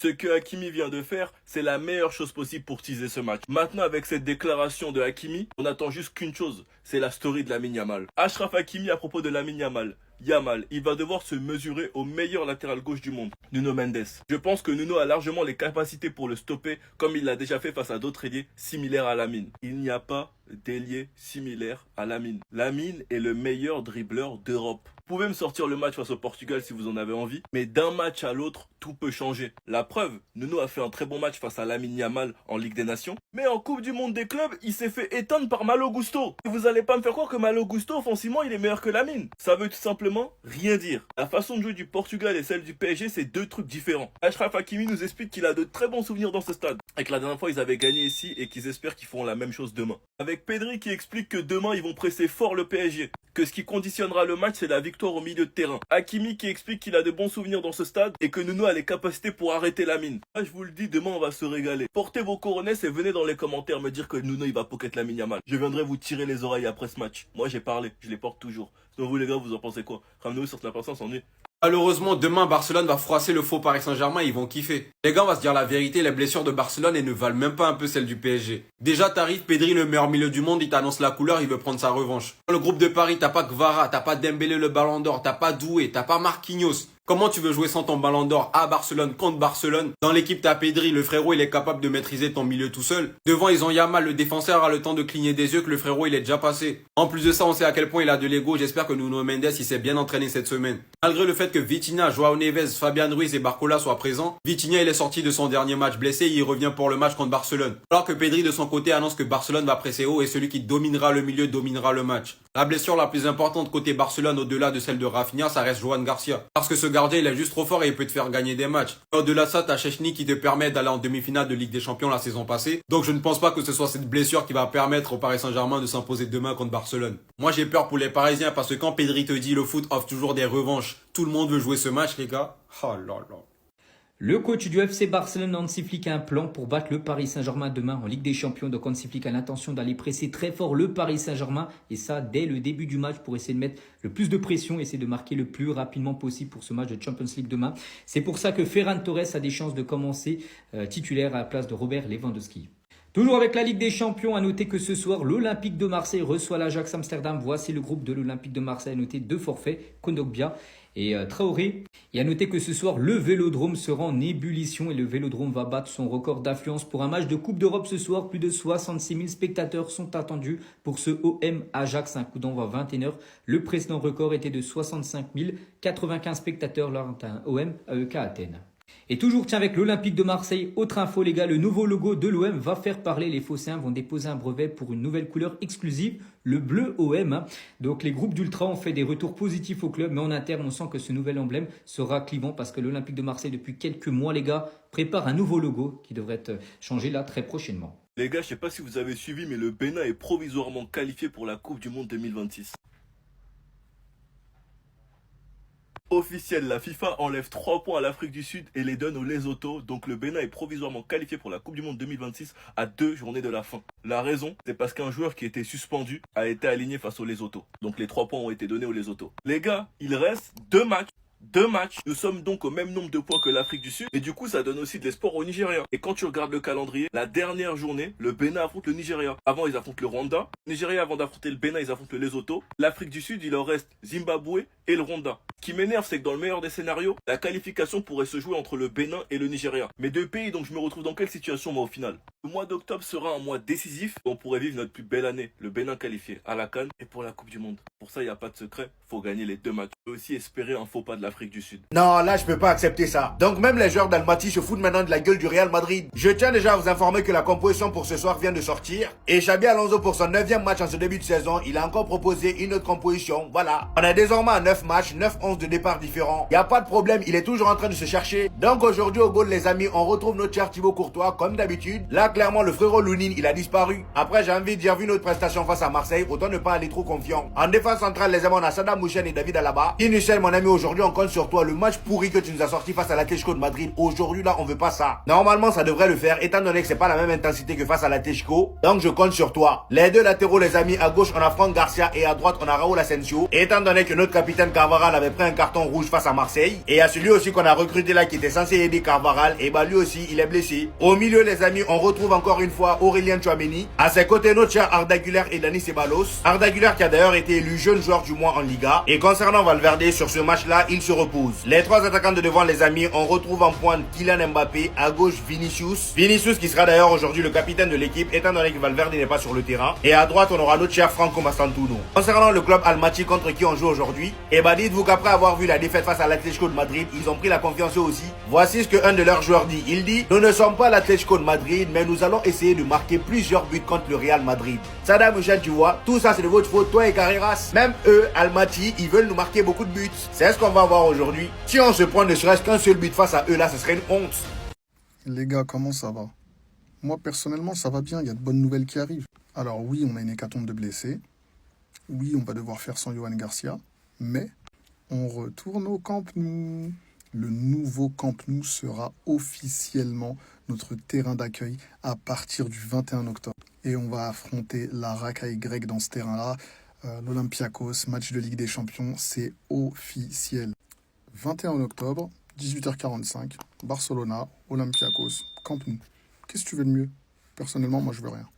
Ce que Hakimi vient de faire, c'est la meilleure chose possible pour teaser ce match. Maintenant, avec cette déclaration de Hakimi, on attend juste qu'une chose, c'est la story de Lamine Yamal. Achraf Hakimi à propos de Lamine Yamal. Yamal, il va devoir se mesurer au meilleur latéral gauche du monde, Nuno Mendes. Je pense que Nuno a largement les capacités pour le stopper, comme il l'a déjà fait face à d'autres ailiers similaires à Lamine. Il n'y a pas d'ailier similaire à Lamine. Lamine est le meilleur dribbleur d'Europe. Vous pouvez me sortir le match face au Portugal si vous en avez envie, mais d'un match à l'autre, tout peut changer. La preuve, Nuno a fait un très bon match face à Lamine Yamal en Ligue des Nations, mais en Coupe du Monde des clubs, il s'est fait éteindre par Malo Gusto. Et vous allez pas me faire croire que Malo Gusto, offensivement, il est meilleur que Lamine. Ça veut tout simplement rien dire. La façon de jouer du Portugal et celle du PSG, c'est deux trucs différents. Achraf Hakimi nous explique qu'il a de très bons souvenirs dans ce stade, et que la dernière fois, ils avaient gagné ici et qu'ils espèrent qu'ils feront la même chose demain. Avec Pedri qui explique que demain, ils vont presser fort le PSG, que ce qui conditionnera le match, c'est la victoire au milieu de terrain. Hakimi qui explique qu'il a de bons souvenirs dans ce stade et que Nuno a les capacités pour arrêter Lamine. Là, je vous le dis, demain, on va se régaler. Portez vos coronets et venez dans les commentaires me dire que Nuno, il va pocket Lamine Yamal. Je viendrai vous tirer les oreilles après ce match. Moi, j'ai parlé, je les porte toujours. Sinon, vous, les gars, vous en pensez quoi? Ramenez-vous sur la patience, on est. Malheureusement, demain, Barcelone va froisser le faux Paris Saint-Germain, ils vont kiffer. Les gars, on va se dire la vérité, les blessures de Barcelone, elles ne valent même pas un peu celles du PSG. Déjà, t'arrives, Pedri, le meilleur milieu du monde, il t'annonce la couleur, il veut prendre sa revanche. Dans le groupe de Paris, t'as pas Kvara, t'as pas Dembélé le Ballon d'Or, t'as pas Doué, t'as pas Marquinhos. Comment tu veux jouer sans ton Ballon d'Or à Barcelone contre Barcelone? Dans l'équipe, t'as Pedri, le frérot, il est capable de maîtriser ton milieu tout seul. Devant, ils ont Yamal, le défenseur a le temps de cligner des yeux que le frérot, il est déjà passé. En plus de ça, on sait à quel point il a de l'ego. J'espère que Nuno Mendes, il s'est bien entraîné cette semaine. Malgré le fait que Vitinha, Joao Neves, Fabian Ruiz et Barcola soient présents, Vitinha, il est sorti de son dernier match blessé et il revient pour le match contre Barcelone. Alors que Pedri, de son côté, annonce que Barcelone va presser haut et celui qui dominera le milieu dominera le match. La blessure la plus importante côté Barcelone, au-delà de celle de Rafinha, ça reste Joan Garcia. Parce que ce gardien, il est juste trop fort et il peut te faire gagner des matchs. Au-delà de ça, t'as Szczęsny qui te permet d'aller en demi-finale de Ligue des Champions la saison passée. Donc je ne pense pas que ce soit cette blessure qui va permettre au Paris Saint-Germain de s'imposer demain contre Barcelone. Moi j'ai peur pour les Parisiens parce que quand Pedri te dit le foot offre toujours des revanches, tout le monde veut jouer ce match les gars. Oh là là. Le coach du FC Barcelone, Hansi Flick, a un plan pour battre le Paris Saint-Germain demain en Ligue des Champions. Donc Hansi Flick a l'intention d'aller presser très fort le Paris Saint-Germain. Et ça, dès le début du match pour essayer de mettre le plus de pression, essayer de marquer le plus rapidement possible pour ce match de Champions League demain. C'est pour ça que Ferran Torres a des chances de commencer titulaire à la place de Robert Lewandowski. Toujours avec la Ligue des Champions, à noter que ce soir, l'Olympique de Marseille reçoit l'Ajax Amsterdam. Voici le groupe de l'Olympique de Marseille, à noter 2 forfaits, Kondogbia et Traoré. Et à noter que ce soir, le Vélodrome sera en ébullition et le Vélodrome va battre son record d'affluence pour un match de Coupe d'Europe ce soir. Plus de 66 000 spectateurs sont attendus pour ce OM Ajax, un coup d'envoi à 21h. Le précédent record était de 65 095 spectateurs lors d'un OM AEK Athènes. Et toujours tiens avec l'Olympique de Marseille, autre info les gars, le nouveau logo de l'OM va faire parler. Les Phocéens vont déposer un brevet pour une nouvelle couleur exclusive, le bleu OM. Donc les groupes d'ultra ont fait des retours positifs au club, mais en interne on sent que ce nouvel emblème sera clivant parce que l'Olympique de Marseille depuis quelques mois les gars prépare un nouveau logo qui devrait être changé là très prochainement. Les gars, je sais pas si vous avez suivi, mais le Bénin est provisoirement qualifié pour la Coupe du Monde 2026. Officiel, la FIFA enlève 3 points à l'Afrique du Sud et les donne au Lesotho. Donc le Bénin est provisoirement qualifié pour la Coupe du Monde 2026 à 2 journées de la fin. La raison, c'est parce qu'un joueur qui était suspendu a été aligné face au Lesotho. Donc les 3 points ont été donnés au Lesotho. Les gars, il reste 2 matchs. Nous sommes donc au même nombre de points que l'Afrique du Sud et du coup ça donne aussi de l'espoir au Nigeria. Et quand tu regardes le calendrier, la dernière journée, le Bénin affronte le Nigeria. Avant ils affrontent le Rwanda, le Nigeria avant d'affronter le Bénin ils affrontent le Lesotho. L'Afrique du Sud il leur reste Zimbabwe et le Rwanda. Ce qui m'énerve c'est que dans le meilleur des scénarios, la qualification pourrait se jouer entre le Bénin et le Nigeria. Mais 2 pays donc je me retrouve dans quelle situation moi au final? Le mois d'octobre sera un mois décisif où on pourrait vivre notre plus belle année. Le Bénin qualifié à la CAN et pour la Coupe du Monde. Pour ça il n'y a pas de secret, faut gagner les 2 matchs. On peut aussi espérer un faux pas de l'Afrique du Sud. Non, là, je peux pas accepter ça. Donc, même les joueurs d'Almaty se foutent maintenant de la gueule du Real Madrid. Je tiens déjà à vous informer que la composition pour ce soir vient de sortir. Et Xabi Alonso, pour son 9e match en ce début de saison, il a encore proposé une autre composition. Voilà. On est désormais à 9 matchs, 9 11 de départ différents. Y a pas de problème, il est toujours en train de se chercher. Donc, aujourd'hui, au goal, les amis, on retrouve notre cher Thibaut Courtois, comme d'habitude. Là, clairement, le frérot Lounine, il a disparu. Après, j'ai envie de dire, vu notre prestation face à Marseille, autant ne pas aller trop confiant. En défense centrale, les amis, on a Saddam Mouchen et David Alaba. Initial, mon ami, aujourd'hui, on compte sur toi. Le match pourri que tu nous as sorti face à l'Atlético de Madrid, aujourd'hui là, on veut pas ça. Normalement, ça devrait le faire, étant donné que c'est pas la même intensité que face à l'Atlético. Donc je compte sur toi. Les deux latéraux, les amis, à gauche, on a Franck Garcia et à droite, on a Raúl Asensio. Et étant donné que notre capitaine Carvajal avait pris un carton rouge face à Marseille, et à celui aussi qu'on a recruté là qui était censé aider Carvajal, et bah lui aussi, il est blessé. Au milieu, les amis, on retrouve encore une fois Aurélien Tchouameni. À ses côtés, notre cher Arda Güler et Dani Ceballos. Arda Güler qui a d'ailleurs été élu jeune joueur du mois en Liga. Et concernant Valverde, sur ce match-là, il se repose. Les trois attaquants de devant, les amis, on retrouve en pointe Kylian Mbappé, à gauche Vinicius. Vinicius qui sera d'ailleurs aujourd'hui le capitaine de l'équipe, étant donné que Valverde n'est pas sur le terrain. Et à droite, on aura notre cher Franco Mastantuono. Concernant le club Almaty contre qui on joue aujourd'hui, et bah dites-vous qu'après avoir vu la défaite face à l'Atlético de Madrid, ils ont pris la confiance eux aussi. Voici ce qu'un de leurs joueurs dit. Il dit: nous ne sommes pas l'Atlético de Madrid, mais nous allons essayer de marquer plusieurs buts contre le Real Madrid. Saddam Hussein, tu vois, tout ça c'est de votre faute, toi et Carreras. Même eux, Almaty, ils veulent nous marquer beaucoup de buts. C'est ce qu'on va voir aujourd'hui. Si on se prend ne serait-ce qu'un seul but face à eux là, ce serait une honte. Les gars, comment ça va? Moi, personnellement, ça va bien. Il y a de bonnes nouvelles qui arrivent. Alors oui, on a une hécatombe de blessés. Oui, on va devoir faire sans Yohan Garcia. Mais on retourne au Camp Nou. Le nouveau Camp Nou sera officiellement notre terrain d'accueil à partir du 21 octobre. Et on va affronter la racaille grecque dans ce terrain-là. L'Olympiakos, match de Ligue des Champions, c'est officiel. 21 octobre, 18h45, Barcelona, Olympiakos, Camp Nou. Qu'est-ce que tu veux de mieux? Personnellement, moi, je veux rien.